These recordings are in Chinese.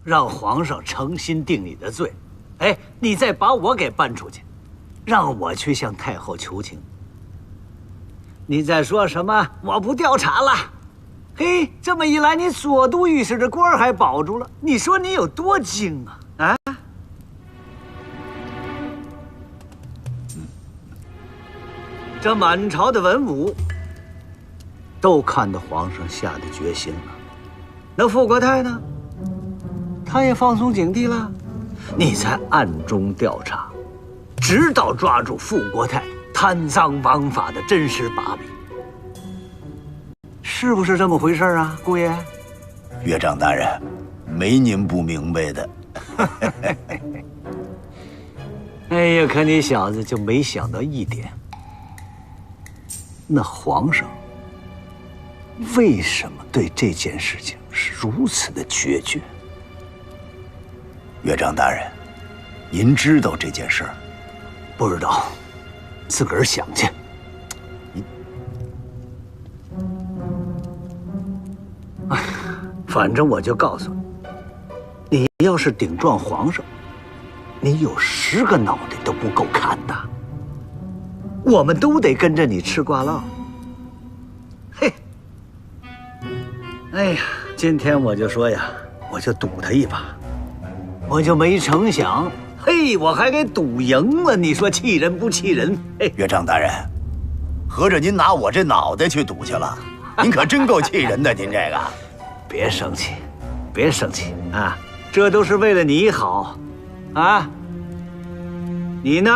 让皇上诚心定你的罪，哎，你再把我给搬出去，让我去向太后求情。你再说什么我不调查了，嘿，这么一来，你左都御史的官还保住了，你说你有多精啊？啊？这满朝的文武都看到皇上下的决心了，那傅国泰呢？他也放松警惕了，你才暗中调查，直到抓住傅国泰贪赃枉法的真实把柄，是不是这么回事啊，姑爷？岳丈大人，没您不明白的。哎呀，可你小子就没想到一点，那皇上为什么对这件事情是如此的决绝？岳丈大人，您知道这件事儿？不知道，自个儿想去。哎，反正我就告诉你，你要是顶撞皇上，你有10个脑袋都不够看的。我们都得跟着你吃瓜烙。嘿，哎呀，今天我就说呀，我就赌他一把，我就没成想，嘿，我还给赌赢了。你说气人不气人？嘿，岳丈大人，合着您拿我这脑袋去赌去了？您可真够气人的，您这个。别生气，别生气啊！这都是为了你好，啊！你呢，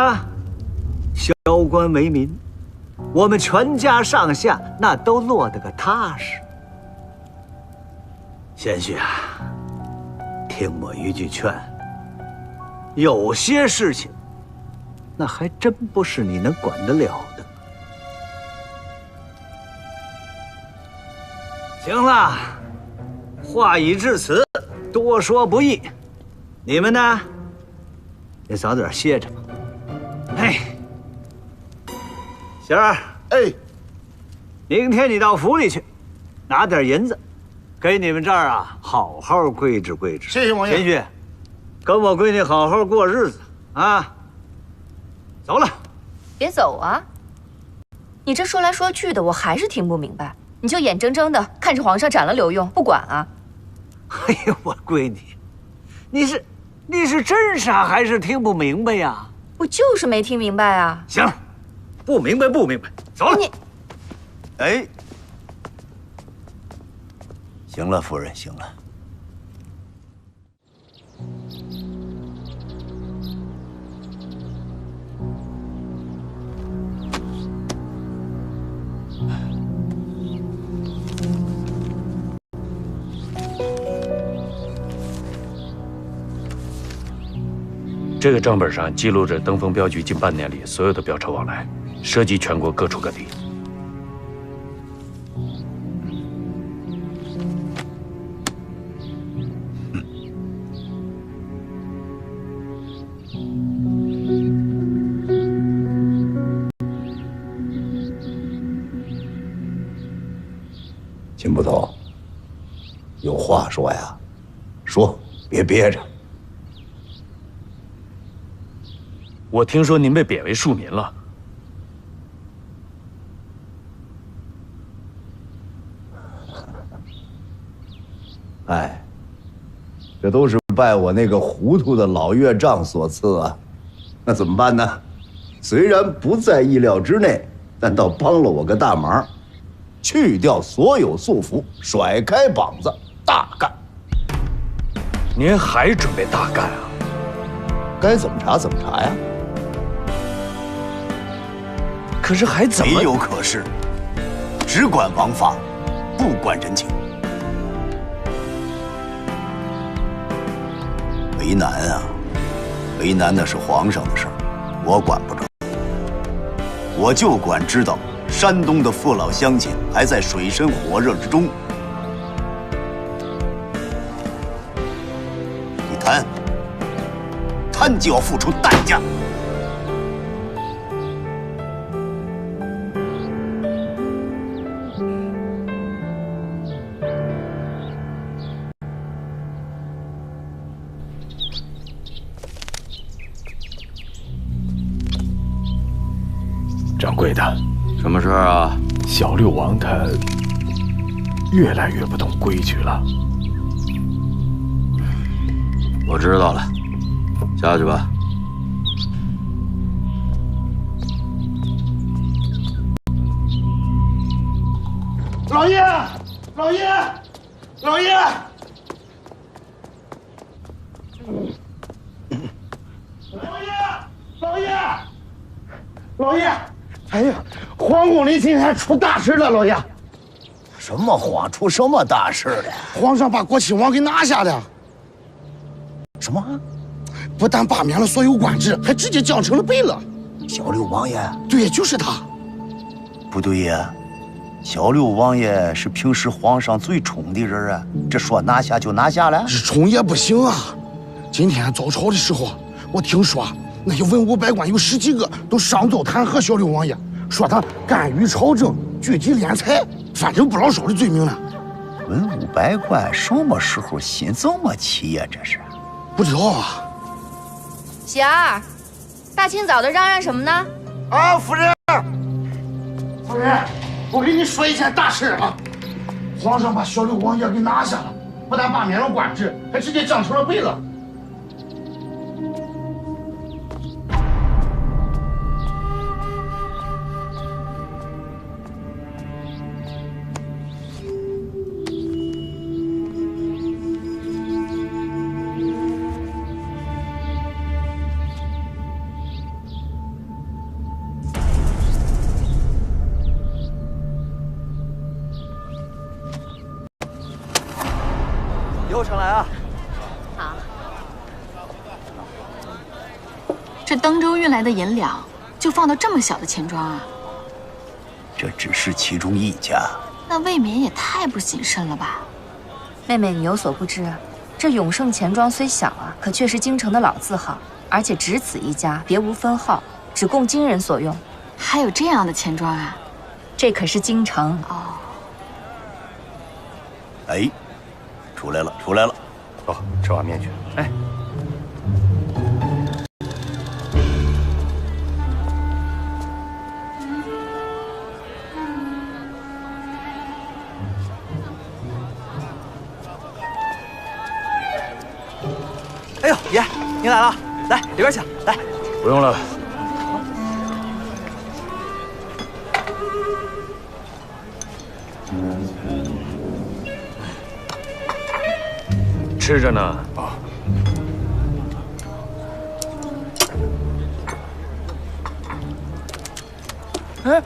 萧官为民，我们全家上下那都落得个踏实。贤婿啊，听我一句劝，有些事情，那还真不是你能管得了的。行了。话已至此，多说不易。你们呢，也早点歇着吧。哎，贤儿，哎，明天你到府里去，拿点银子，给你们这儿啊好好规制规制。谢谢王爷。贤婿，跟我闺女好好过日子啊。走了。别走啊！你这说来说去的，我还是听不明白。你就眼睁睁的看着皇上斩了刘墉，不管啊？哎呦，我闺女，你是真傻还是听不明白呀？我就是没听明白啊。行了，不明白不明白，走了。你，哎，行了，夫人，行了。这个账本上记录着登封镖局近半年里所有的镖车往来，涉及全国各处各地。秦捕头，有话说呀，说，别憋着。我听说您被贬为庶民了。哎，这都是拜我那个糊涂的老岳丈所赐啊。那怎么办呢？虽然不在意料之内，但倒帮了我个大忙，去掉所有束缚，甩开膀子，大干。您还准备大干啊？该怎么查怎么查呀。可是还怎么？没有可是，只管王法，不管人情。为难啊，为难的是皇上的事儿，我管不着。我就管知道山东的父老乡亲还在水深火热之中。你贪，贪就要付出代价。掌柜的，什么事儿啊？小六王他越来越不懂规矩了。我知道了，下去吧。老爷，老爷，老爷！老爷，老爷！哎呀，皇宫里今天出大事了，老爷！什么慌？出什么大事了？皇上把国亲王给拿下了。什么？不但罢免了所有官职，还直接降成了北了。小六王爷？对，就是他。不对呀，小六王爷是平时皇上最宠的人啊，这说拿下就拿下了？是宠也不行啊！今天早朝的时候，我听说那些文武百官有10几个都上奏弹劾小六王爷，说他干预朝政、聚集敛财，反正不老少的罪名了。文武百官什么时候心这么齐呀？这是不知道啊。喜儿，大清早的嚷嚷什么呢？啊，夫人，夫人，我给你说一件大事啊！皇上把小六王爷给拿下了，不但罢免了官职，还直接降成了北了。一会儿上来啊！好。这登州运来的银两，就放到这么小的钱庄啊？这只是其中一家。那未免也太不谨慎了吧？妹妹，你有所不知，这永盛钱庄虽小啊，可却是京城的老字号，而且只此一家，别无分号，只供京人所用。还有这样的钱庄啊？这可是京城哦。哎，出来了，出来了。走，吃碗面去。哎，哎呦，爷，您来了，来里边请，来。不用了。吃着呢。啊。嗯。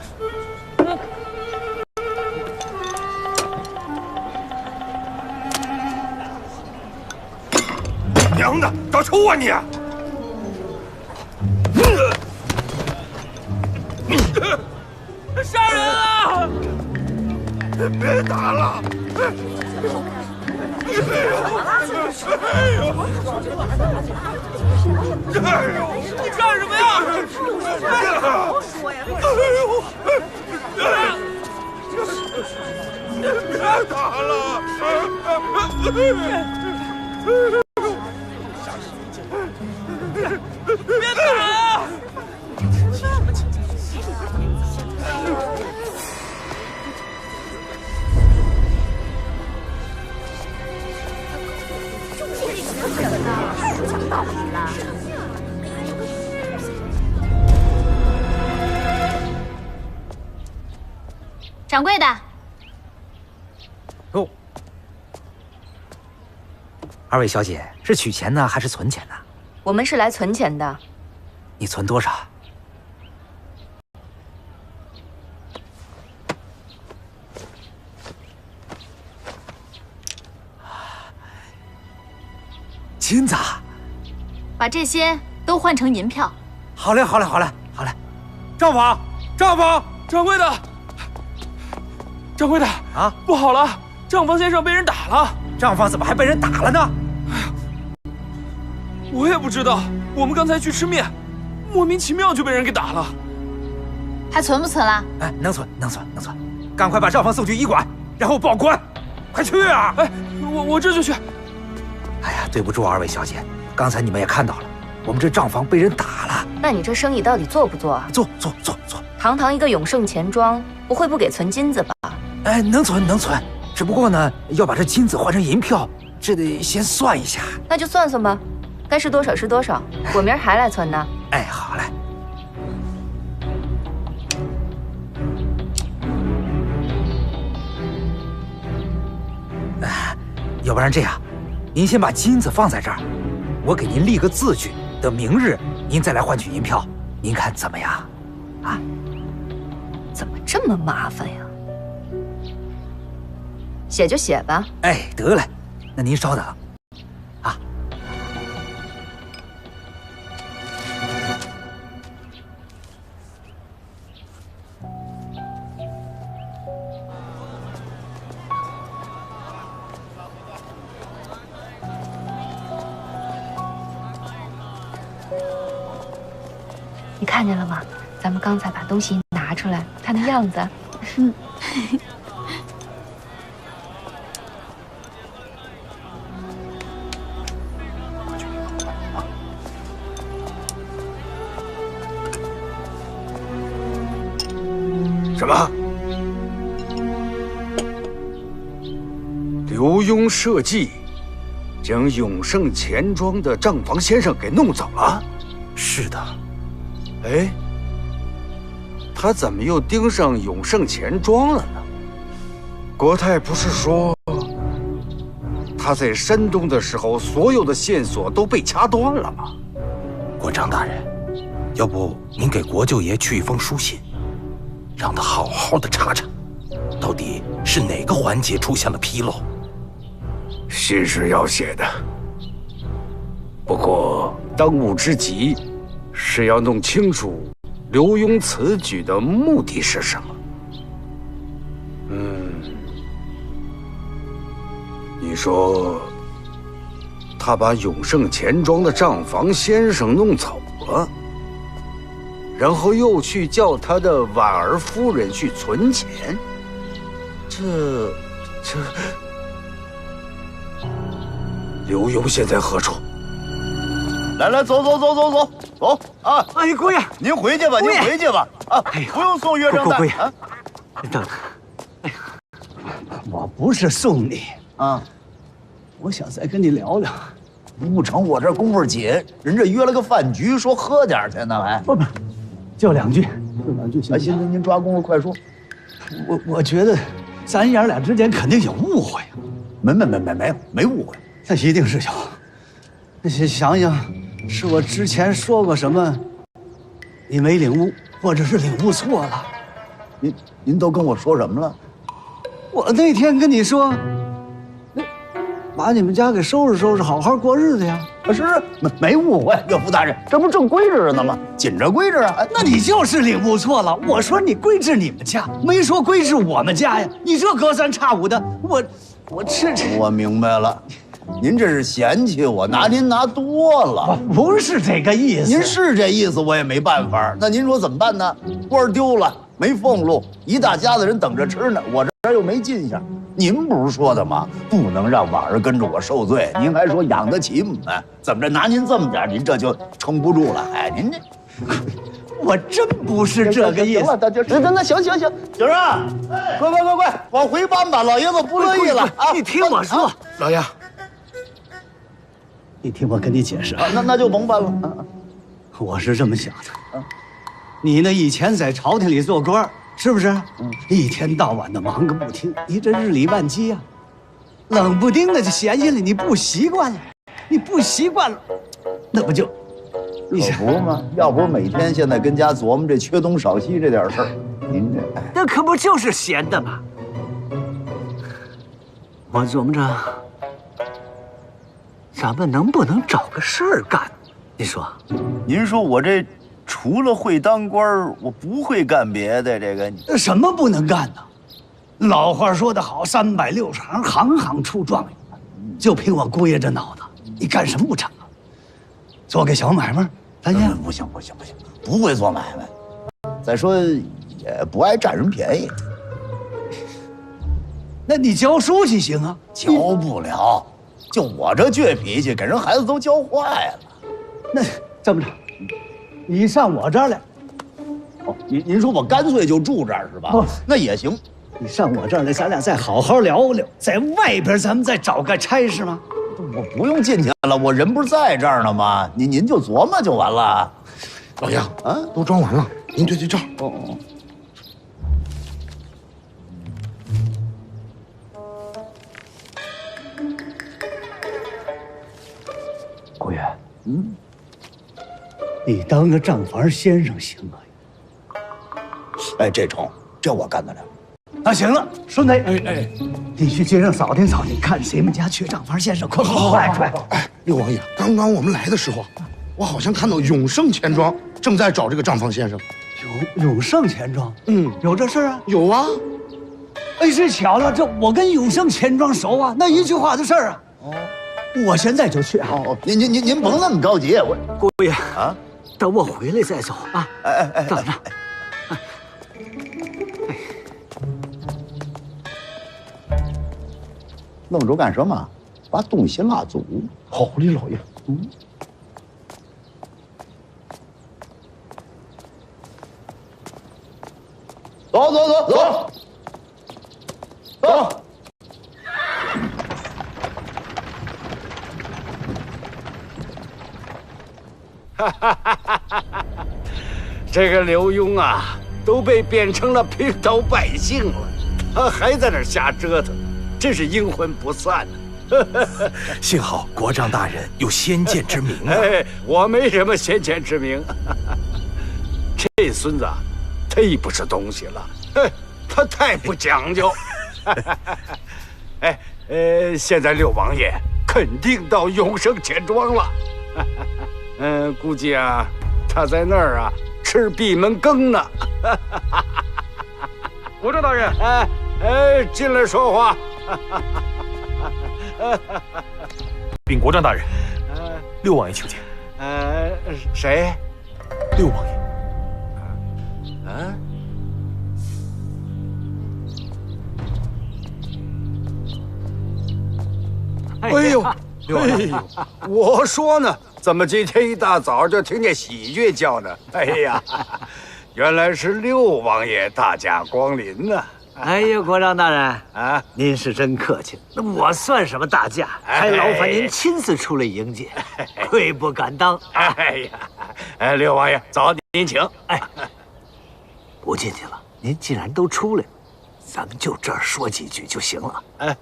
娘的，找抽啊你！杀人啊！别打了！你干什么呀？别打了！别打啊！讲道理了。掌柜的。哦，二位小姐是取钱呢，还是存钱呢？我们是来存钱的。你存多少？金子。把这些都换成银票。好嘞，好嘞，好嘞，好嘞。账房，账房，掌柜的，掌柜的啊，不好了，账房先生被人打了。账房怎么还被人打了呢？哎呀，我也不知道，我们刚才去吃面，莫名其妙就被人给打了。还存不存了？哎，能存，能存，能存。赶快把账房送去医馆，然后报官。快去啊！哎，我这就去。哎呀，对不住二位小姐，刚才你们也看到了，我们这账房被人打了。那你这生意到底做不做啊？做。堂堂一个永盛钱庄，不会不给存金子吧？哎，能存能存，只不过呢，要把这金子换成银票，这得先算一下。那就算算吧，该是多少是多少，我明儿还来存呢。哎，好嘞。要不然这样，您先把金子放在这儿，我给您立个字据，等明日您再来换取银票，您看怎么样？啊？怎么这么麻烦呀？写就写吧。哎，得嘞，那您稍等。啊。你看见了吗？咱们刚才把东西拿出来，看那样子。嗯。什么？刘墉设计将永盛钱庄的账房先生给弄走了？是的。哎，他怎么又盯上永盛钱庄了呢？国泰不是说他在山东的时候，所有的线索都被掐断了吗？国璋大人，要不您给国舅爷去一封书信，让他好好的查查，到底是哪个环节出现了纰漏。信是要写的，不过当务之急是要弄清楚刘墉此举的目的是什么。你说他把永盛钱庄的账房先生弄走了，然后又去叫他的婉儿夫人去存钱，这刘墉现在何处？来来，走啊！哎，姑爷，您回去吧，您回去吧啊！不用送岳正蛋啊！等等，哎呀，我不是送你啊，我想再跟你聊聊。不成，我这功夫紧，人这约了个饭局，说喝点去呢，还不，就两句行。行，您抓功夫快说。我觉得咱爷俩之间肯定有误会啊。没误会。那一定是有。那想想，是我之前说过什么，你没领悟，或者是领悟错了。您都跟我说什么了？我那天跟你说，把你们家给收拾收拾，好好过日子呀。是没误会，岳父大人，这不正规制着呢吗？紧着规制啊。那你就是领悟错了。我说你规制你们家，没说规制我们家呀。你这隔三差五的，我我明白了。您这是嫌弃我，拿您拿多了。我不是这个意思。您是这意思，我也没办法。那您说怎么办呢？官丢了，没俸禄，一大家子人等着吃呢，我这又没进项。您不是说的吗？不能让婉儿跟着我受罪。您还说养得起我们，怎么着？拿您这么点，您这就撑不住了。哎，您这，我真不是这个意思。那行，景儿啊，快，往回搬吧，老爷子不乐意了啊！你听我说，老爷。你听我跟你解释啊，那就甭办了。我是这么想的，你呢以前在朝廷里做官，是不是？一天到晚的忙个不停，你这日理万机啊，冷不丁的就闲下来，你不习惯了，那不就？可不嘛，要不是每天现在跟家琢磨这缺东少西这点事儿，您这那可不就是闲的吗？我琢磨着。咱们能不能找个事儿干？你说，您说我这除了会当官，我不会干别的。这个什么不能干呢？老话说得好，360行，行行出状元。就凭我姑爷这脑子，你干什么不成啊？做个小买卖，咱家不行，不会做买卖。再说也不爱占人便宜。那你教书去行啊？教不了。就我这倔脾气，给人孩子都教坏了。那这么着，你上我这儿来，您说我干脆就住这儿是吧？不，那也行。你上我这儿来，咱俩再好好聊聊，在外边咱们再找个差事吗？我不用进去了，我人不是在这儿呢吗？您就琢磨就完了。老爷啊，都装完了，您对对账。哦。顾源，你当个账房先生行吗？哎，这成，这我干得了。那行了，顺子，你去街上扫听扫听，看谁们家缺账房先生，快！哎，六王爷，刚刚我们来的时候，我好像看到永盛钱庄正在找这个账房先生。永盛钱庄，有这事儿啊？有啊。哎，这巧了，这我跟永盛钱庄熟啊，那一句话的事儿啊。哦，我现在就去啊。哦，您甭那么着急，我姑爷啊，等我回来再走啊。等着。愣着干什么？把东西拉走。好嘞，老爷。走。这个刘墉啊，都被变成了平头百姓了，他还在那瞎折腾，真是阴魂不散幸好国丈大人有先见之明啊！我没什么先见之明。这孙子忒不是东西了，他太不讲究。现在六王爷肯定到永盛钱庄了。估计啊，他在那儿啊吃闭门羹呢。国丈大人，进来说话。禀国丈大人，六王爷求见。谁？六王爷。哎呦，我说呢，怎么今天一大早就听见喜鹊叫呢？哎呀，原来是六王爷大驾光临呢！哎呀，国丈大人啊，您是真客气，那我算什么大驾？还劳烦您亲自出来迎接，愧不敢当。哎呀，六王爷早，您请。不进去了，您既然都出来了，咱们就这儿说几句就行了。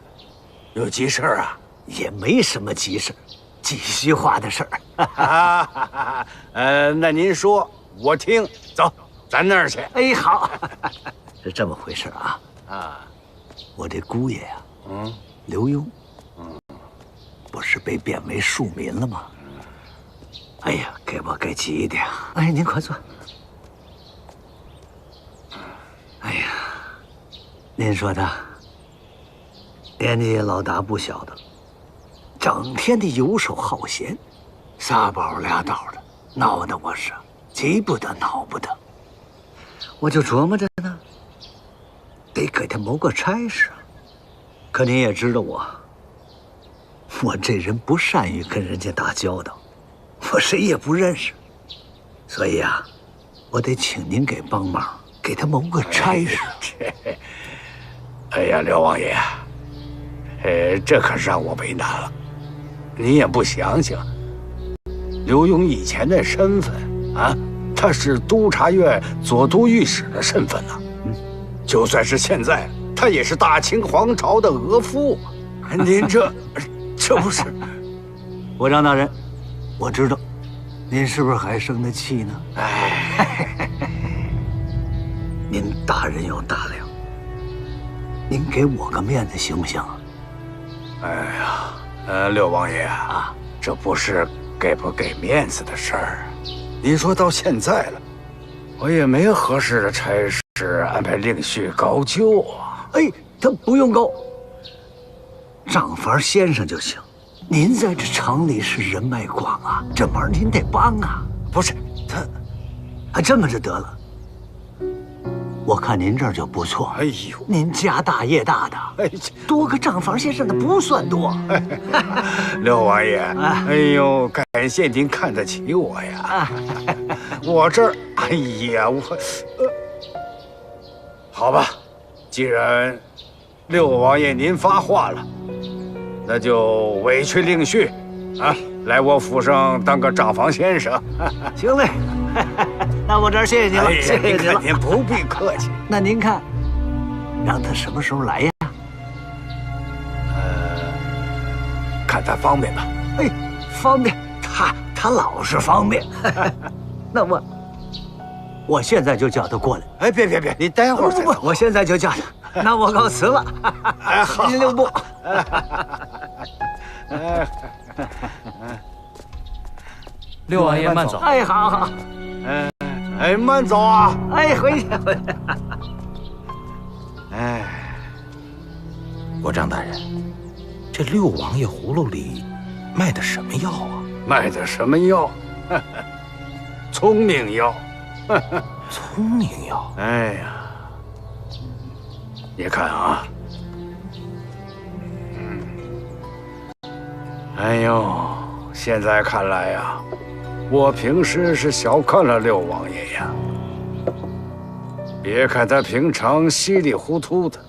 有急事啊？也没什么急事，几句话的事儿。那您说，我听。走，咱那儿去。好，是这么回事啊。我这姑爷呀，刘墉，不是被贬为庶民了吗？哎呀，给我给急的呀！您快坐。您说他年纪也老大不小的了，整天的游手好闲，撒宝俩倒的，闹得我是急不得恼不得。我就琢磨着呢，得给他谋个差事。可您也知道我这人不善于跟人家打交道，我谁也不认识，所以啊，我得请您给帮忙，给他谋个差事。哎呀，刘王爷，这可让我为难了。您也不想想，刘墉以前的身份啊，他是督察院左都御史的身份呢。就算是现在，他也是大清皇朝的额驸。您这不是？国丈大人，我知道，您是不是还生的气呢？您大人有大量。您给我个面子行不行啊？六王爷啊，这不是给不给面子的事儿。您说到现在了，我也没合适的差事安排令婿高就啊。他不用高，账房先生就行。您在这城里是人脉广啊，这忙您得帮啊。不是他，这么着得了。我看您这儿就不错。您家大业大的，多个账房先生的不算多。六王爷，感谢您看得起我呀。我这儿，哎呀，好吧，既然六王爷您发话了，那就委屈令婿，啊，来我府上当个账房先生。行嘞，那我这儿谢谢您了，谢谢您了。您不必客气。那您看，让他什么时候来呀？看他方便吧。哎，方便，他老是方便。那我现在就叫他过来。哎，别，你待会儿再走。不，我现在就叫他。那我告辞了。哎，好，您留步。六王爷慢走。哎，好。哎，慢走啊。哎，回去。哎，国丈大人，这六王爷葫芦里卖的什么药啊？卖的什么药？聪明药。聪明药。哎呀，你看啊，哎呦，现在看来呀，我平时是小看了六王爷呀。别看他平常稀里糊涂的，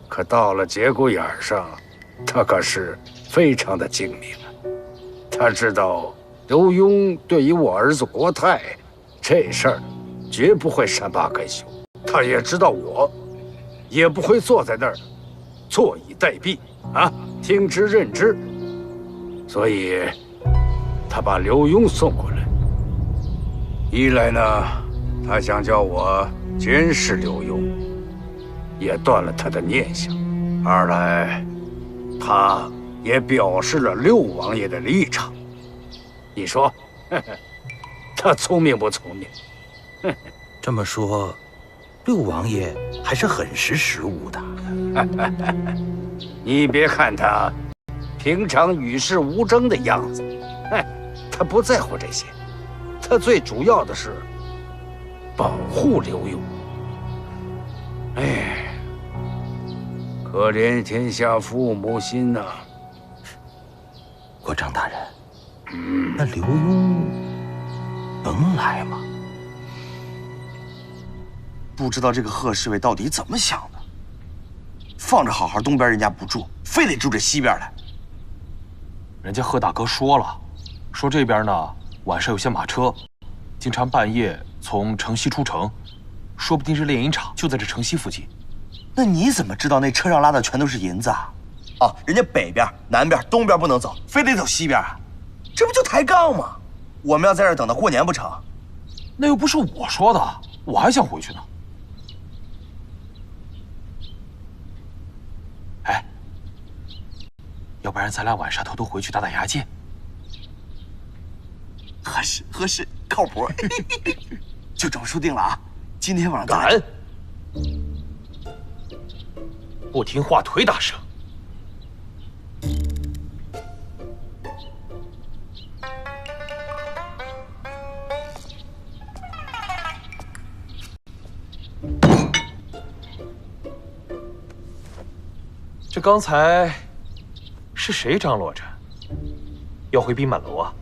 可到了节骨眼上，他可是非常的精明。他知道刘墉对于我儿子国泰这事儿，绝不会善罢甘休。他也知道我，也不会坐在那儿坐以待毙啊，听之任之。所以，他把刘墉送过来，一来呢，他想叫我监视刘墉，也断了他的念想；二来，他也表示了六王爷的立场。你说，他聪明不聪明？这么说，六王爷还是很识时务的。你别看他平常与世无争的样子，他不在乎这些，他最主要的是保护刘墉。哎，可怜天下父母心呐！国丈大人，那刘墉能来吗？不知道这个贺侍卫到底怎么想的，放着好好东边人家不住，非得住这西边来。人家贺大哥说了，说这边呢晚上有些马车，经常半夜从城西出城，说不定是猎鹰场就在这城西附近。那你怎么知道那车上拉的全都是银子啊？哦，人家北边、南边、东边不能走，非得走西边啊？这不就抬杠吗？我们要在这儿等到过年不成？那又不是我说的，我还想回去呢。哎，要不然咱俩晚上偷偷回去打打牙剑？合适，靠谱。就这么说定了啊！今天晚上敢！不听话，腿打折。这刚才是谁张罗着要回宾满楼啊？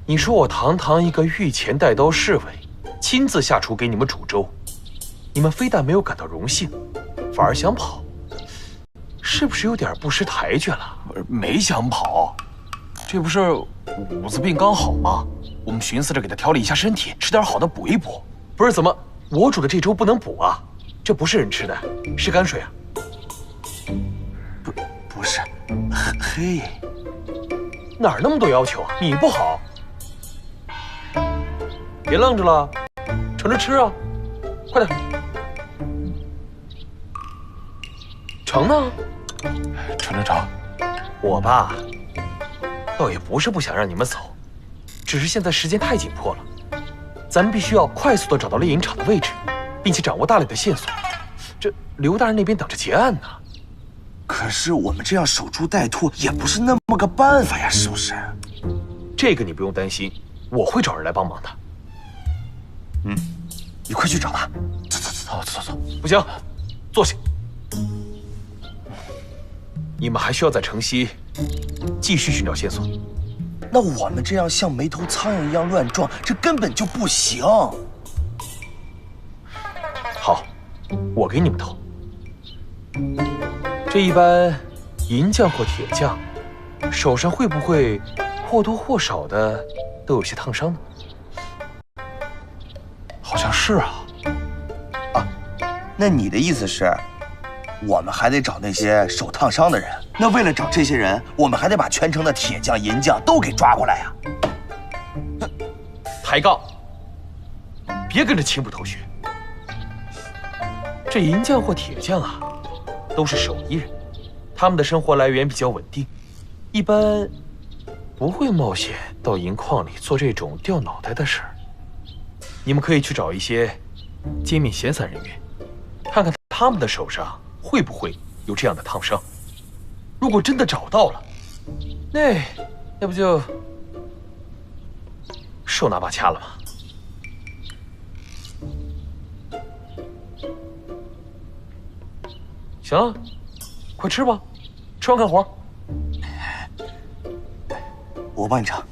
你说我堂堂一个御前带刀侍卫，亲自下厨给你们煮粥，你们非但没有感到荣幸，反而想跑，是不是有点不识抬举了？没想跑，这不是五子病刚好吗？我们寻思着给他调理一下身体，吃点好的补一补。不是怎么，我煮的这粥不能补啊？这不是人吃的，是泔水啊。不是，嘿，哪儿那么多要求啊？你不好。别愣着了，盛着吃啊！快点，盛呢？盛。我吧，倒也不是不想让你们走，只是现在时间太紧迫了，咱们必须要快速地找到猎鹰场的位置，并且掌握大量的线索。这刘大人那边等着结案呢。可是我们这样守株待兔也不是那么个办法呀，是不是？这个你不用担心，我会找人来帮忙的。你快去找他。走。不行，坐下。你们还需要在城西继续寻找线索。那我们这样像没头苍蝇一样乱撞，这根本就不行。好，我给你们投。这一般银匠或铁匠，手上会不会或多或少的都有些烫伤呢？好像是啊。那你的意思是，我们还得找那些手烫伤的人？那为了找这些人，我们还得把全城的铁匠、银匠都给抓过来呀！抬杠，别跟着青布头学。这银匠或铁匠啊，都是手艺人，他们的生活来源比较稳定，一般不会冒险到银矿里做这种掉脑袋的事儿。你们可以去找一些街面闲散人员，看看他们的手上会不会有这样的烫伤。如果真的找到了，那不就手拿把掐了吗？行了，快吃吧，吃完干活。我帮你盛。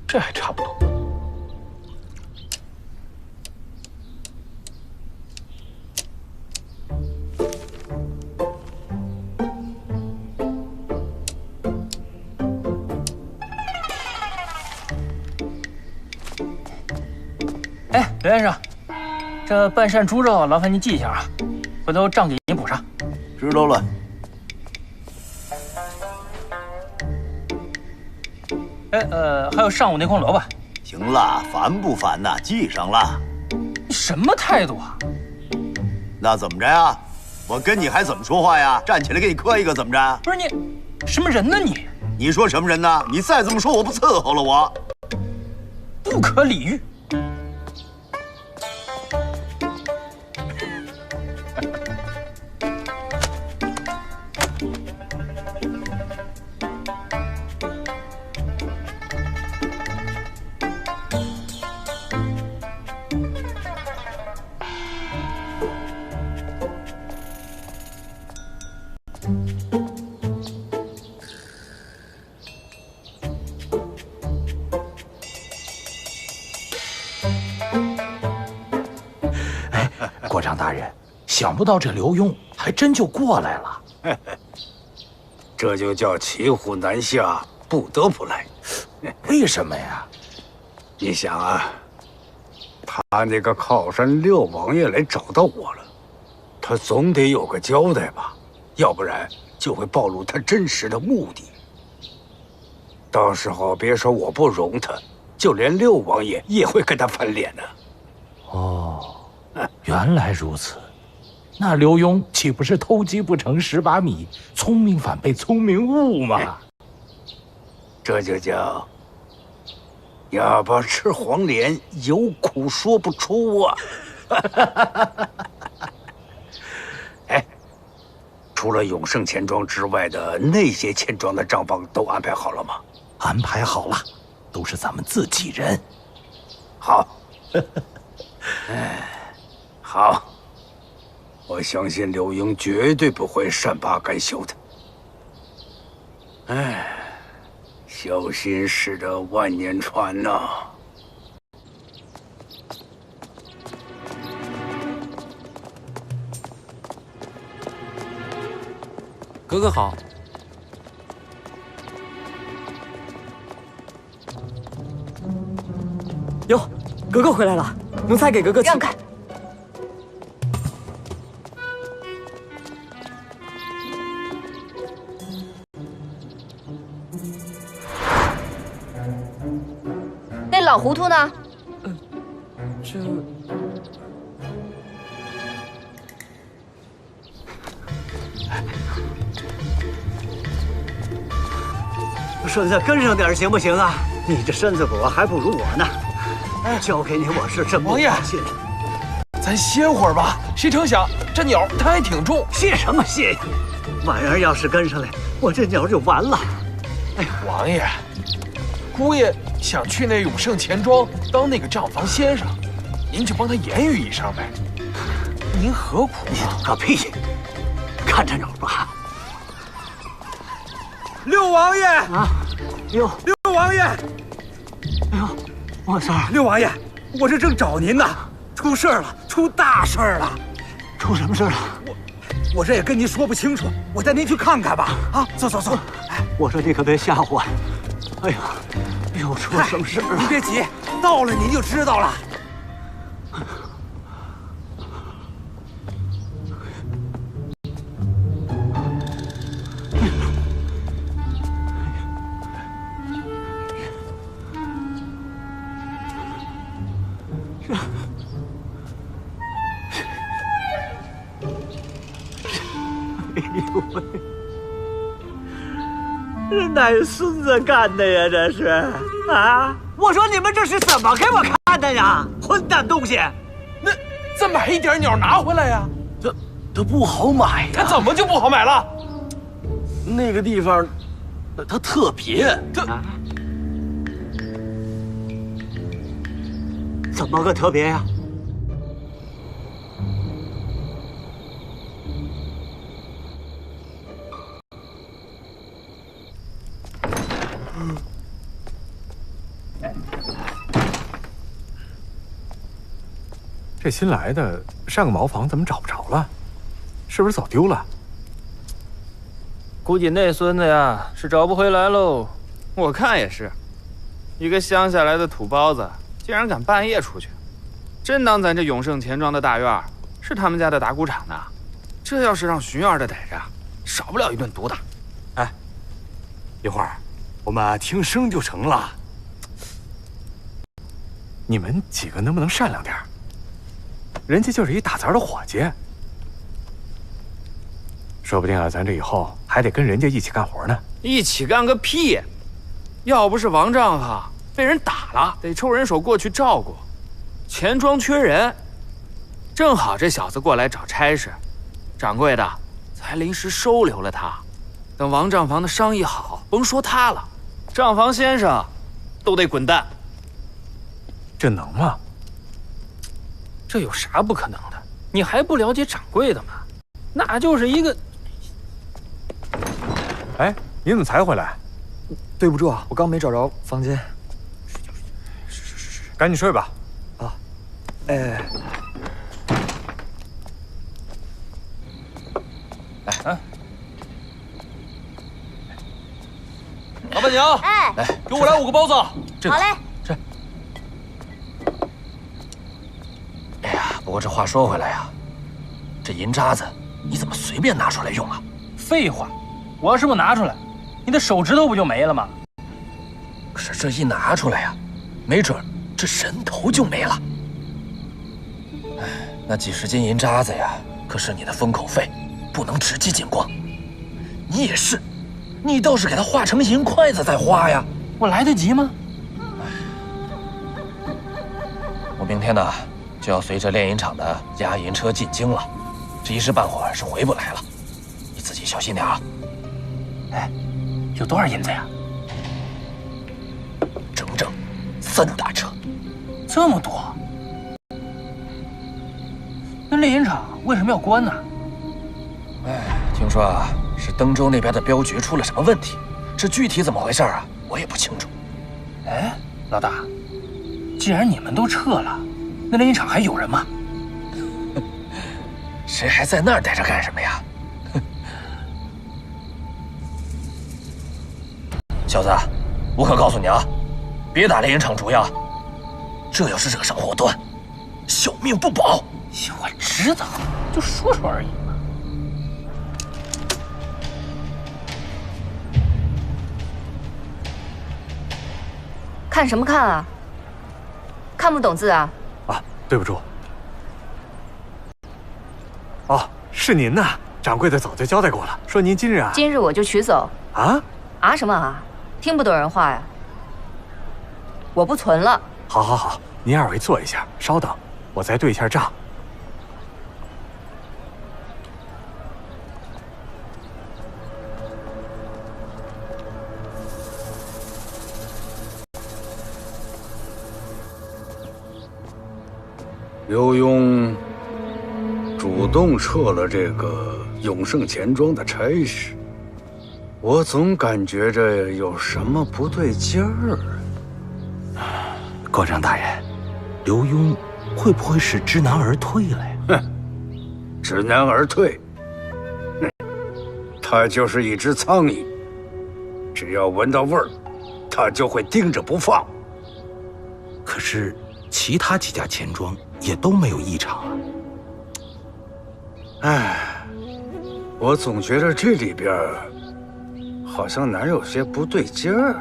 这还差不多。哎，刘先生，这半扇猪肉劳烦您记一下啊，回头账给您补上。知道了。哎，还有上午那筐萝卜。行了，烦不烦呐？记上了。你什么态度啊？那怎么着呀？我跟你还怎么说话呀？站起来给你磕一个，怎么着？不是你，什么人呢你？你说什么人呢？你再这么说，我不伺候了我。不可理喻。国丈大人，想不到这刘墉还真就过来了。这就叫骑虎难下，不得不来。为什么呀？你想啊，他那个靠山六王爷来找到我了，他总得有个交代吧，要不然就会暴露他真实的目的。到时候别说我不容他，就连六王爷也会跟他翻脸的。哦，原来如此。那刘墉岂不是偷鸡不成蚀把米，聪明反被聪明误吗？这就叫哑巴吃黄连，有苦说不出啊！哎，除了永盛钱庄之外的那些钱庄的账房都安排好了吗？安排好了，都是咱们自己人。好，好，我相信柳英绝对不会善罢甘休的。哎，小心驶得万年船呐！哥哥好。哟，格格回来了，奴才给格格让开。那老糊涂呢？这顺子跟上点行不行啊？你这身子骨还不如我呢。交给你我是真不放心。咱歇会儿吧。谁成想这鸟它还挺重。歇什么歇呀？婉儿要是跟上来，我这鸟就完了。哎，王爷，姑爷想去那永盛钱庄当那个账房先生，您就帮他言语一声呗。您何苦啊？你懂个屁！看看着吧。六王爷啊，六王爷，哎呦，我三儿，六王爷，我这正找您呢，出事了，出大事了！出什么事了？我这也跟您说不清楚，我带您去看看吧。啊，走。我说你可别吓唬我。哎呀，又出什么事了？您别急，到了您就知道了。哎呦喂！这哪孙子干的呀？这是啊！我说你们这是怎么给我看的呀？混蛋东西！那再买一点鸟拿回来呀？这不好买呀！它怎么就不好买了？那个地方，它特别。怎么个特别呀？这新来的上个茅房怎么找不着了？是不是走丢了？估计那孙子呀是找不回来喽。我看也是，一个乡下来的土包子，竟然敢半夜出去，真当咱这永盛钱庄的大院是他们家的打谷场呢？这要是让巡院的逮着，少不了一顿毒打。哎，一会儿我们听声就成了。你们几个能不能善良点？人家就是一打杂的伙计，说不定啊，咱这以后还得跟人家一起干活呢。一起干个屁！要不是王丈夫被人打了，得抽人手过去照顾，钱庄缺人，正好这小子过来找差事，掌柜的才临时收留了他。等王账房的生意好，甭说他了，账房先生都得滚蛋。这能吗？这有啥不可能的？你还不了解掌柜的吗？那就是一个……哎，你怎么才回来？对不住啊，我刚没找着房间。赶紧睡吧。啊，哎，老板娘，哎，来，给我来5个包子。好嘞。哎呀，不过这话说回来呀，这银渣子你怎么随便拿出来用啊？废话，我要是不拿出来，你的手指头不就没了吗？可是这一拿出来呀，没准这人头就没了。哎，那几十斤银渣子呀，可是你的封口费，不能直接进光。你也是，你倒是给它化成银筷子再花呀。我来得及吗？我明天呢就要随着炼银厂的押银车进京了，这一时半会儿是回不来了，你自己小心点啊。哎，有多少银子呀？整整3大车，这么多？那炼银厂为什么要关呢？哎，听说啊是登州那边的镖局出了什么问题，这具体怎么回事啊，我也不清楚。哎，老大，既然你们都撤了，那炼银厂还有人吗？谁还在那儿待着干什么呀？小子，我可告诉你啊，别打炼银厂主意啊！这要是惹上祸端，小命不保。我知道，就说说而已嘛。看什么看啊？看不懂字啊？啊，对不住。哦，是您呐！掌柜的早就交代过了，说您今日啊……今日我就取走。啊？啊什么啊？听不懂人话呀？我不存了。好，好，好，您二位坐一下，稍等，我再对一下账。刘墉主动撤了这个永盛钱庄的差事，我总感觉着有什么不对劲儿啊。国丈大人，刘墉会不会是知难而退了呀？哼，知难而退。他就是一只苍蝇，只要闻到味儿，他就会盯着不放。可是其他几家钱庄也都没有异常啊。唉，我总觉得这里边好像哪有些不对劲儿。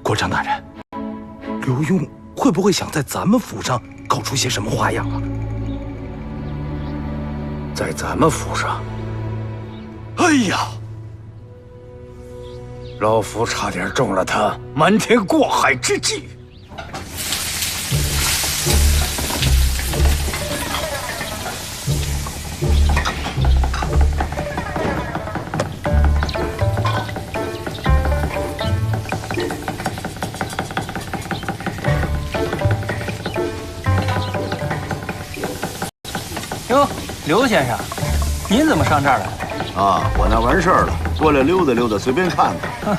国丈大人，刘墉会不会想在咱们府上搞出些什么花样啊？在咱们府上？哎呀，老夫差点中了他瞒天过海之计。哟，刘先生，您怎么上这儿来了？啊，我那完事儿了，过来溜达溜达，随便看看。哼，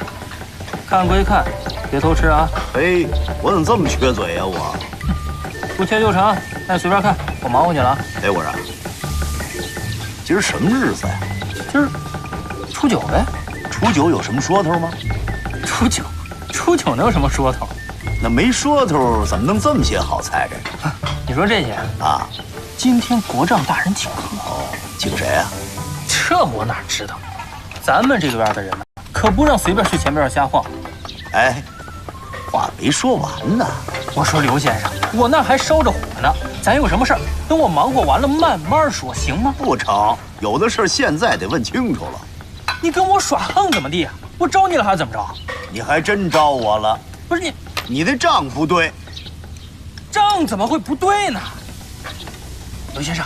看归看，别偷吃啊！嘿，我怎么这么缺嘴呀？我不缺就成，那你随便看，我忙活去了啊。哎，我说，今儿什么日子呀？今儿初九呗。初九有什么说头吗？初九能有什么说头？那没说头，怎么能这么些好菜着？你说这些啊？今天国丈大人请客。哦，请谁啊？这我哪知道？咱们这个院的人呢，可不让随便去前边瞎晃。哎，话没说完呢。我说刘先生，我那还烧着火呢，咱有什么事儿，等我忙活完了慢慢说，行吗？不成，有的事现在得问清楚了。你跟我耍横怎么地？我招你了还是怎么着？你还真招我了。不是你的账不对。账怎么会不对呢？刘先生，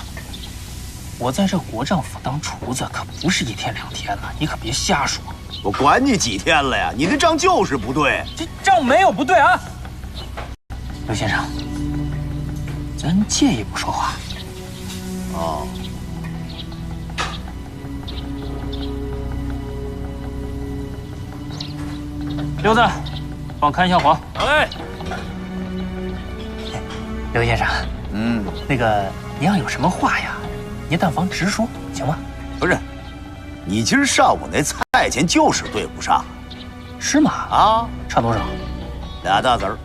我在这国丈府当厨子可不是1天2天了，你可别瞎说。我管你几天了呀，你的账就是不对。这账没有不对啊。刘先生，咱借一步说话。哦。刘子，帮我看一下黄。哎，刘先生，那个你要有什么话呀，你但妨直说，行吗？不是，你今儿上午那菜钱就是对不上，是吗？啊，差多少？2大子儿。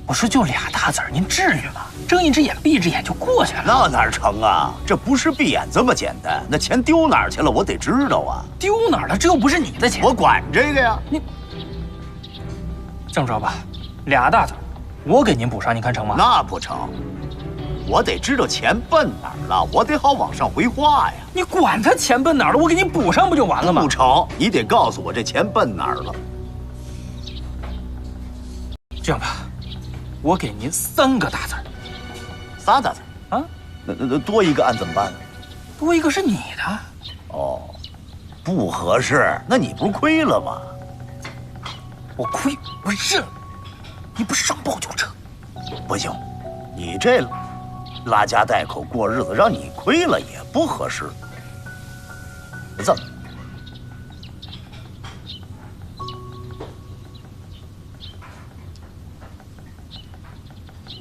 我说就2大子儿，您至于吗？睁一只眼闭一只眼就过去了。那哪成啊？这不是闭眼这么简单，那钱丢哪儿去了，我得知道啊。丢哪儿了？这又不是你的钱，我管这个呀。你这么着吧，2大子儿，我给您补上，你看成吗？那不成，我得知道钱奔哪儿了，我得好往上回话呀。你管他钱奔哪儿了，我给你补上不就完了吗？不成，你得告诉我这钱奔哪儿了。这样吧，我给您3个大字儿。3大字啊？那多一个按怎么办？多一个是你的。哦，不合适，那你不是亏了吗？我亏，我认。你不上报就撤。不行，你这拉家带口过日子，让你亏了也不合适。这么，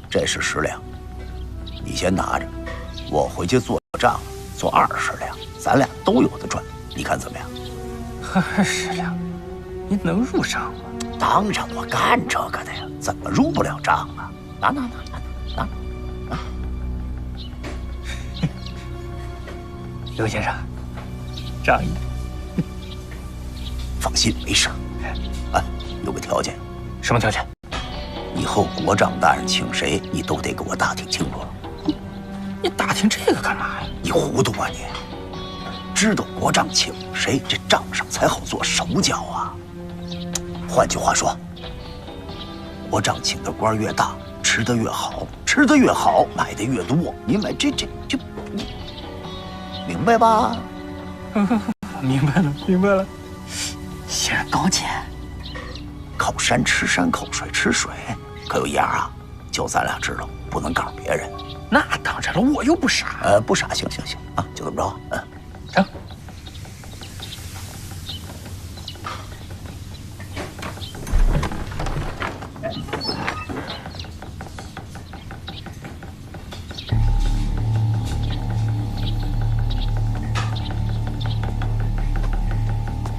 这是10两，你先拿着，我回去做账，做20两，咱俩都有的赚，你看怎么样？20两，您能入账吗？当然我干这个的呀，怎么入不了账啊？拿！刘先生，仗义。放心，没事。哎，有个条件。什么条件？以后国丈大人请谁，你都得给我打听清楚了。你打听这个干嘛呀？你糊涂啊你！知道国丈请谁，这账上才好做手脚啊。换句话说，国丈请的官越大，吃的越好，吃的越好，买的越多。你买这，你明白吧？明白了。先生高见。靠山吃山，靠水吃水，可有一样啊，就咱俩知道，不能告诉别人。那当然了，我又不傻。不傻，行啊，就这么着。成。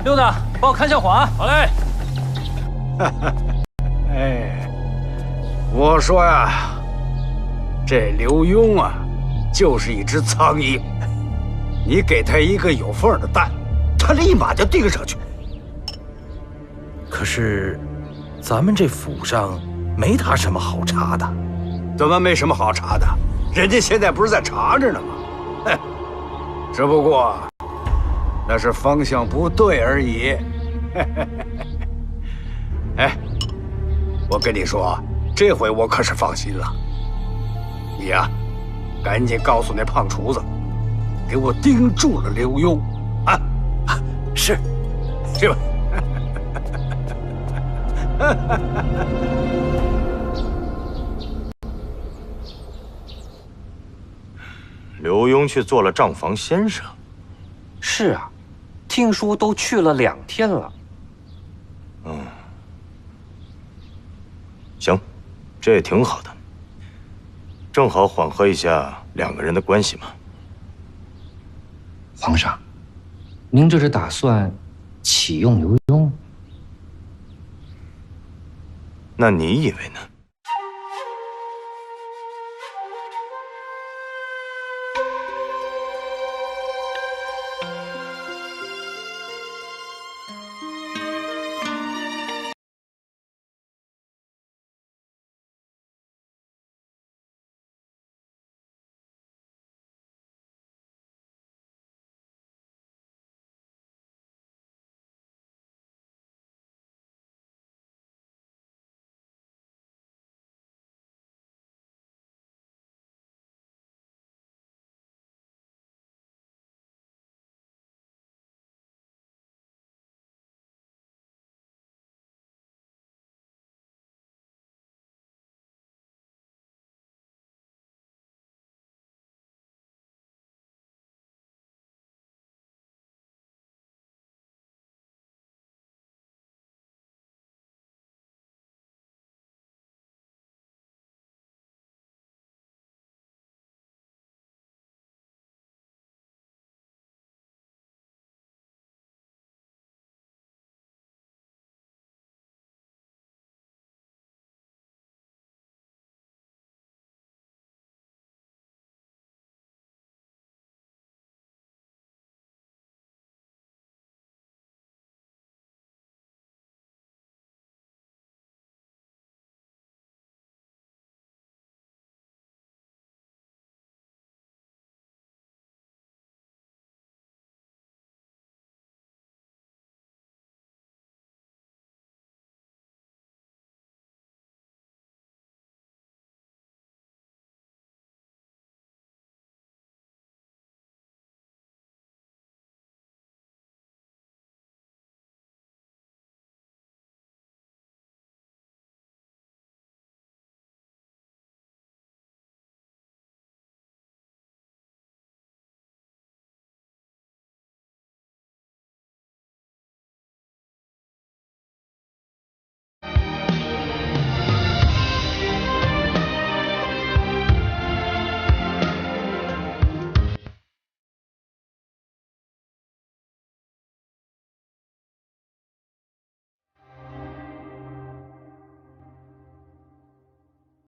六子，帮我看下火。好嘞。哎，我说呀，这刘墉啊，就是一只苍蝇。你给他一个有缝的蛋，他立马就盯上去。可是，咱们这府上没他什么好查的。怎么没什么好查的？人家现在不是在查着呢吗？哼，只不过那是方向不对而已。哎，我跟你说，这回我可是放心了。你呀，赶紧告诉那胖厨子，给我盯住了刘墉。啊，是，去吧。刘墉去做了账房先生。是啊，听说都去了2天了。行，这也挺好的，正好缓和一下2个人的关系嘛。皇上，您这是打算启用刘墉？那你以为呢？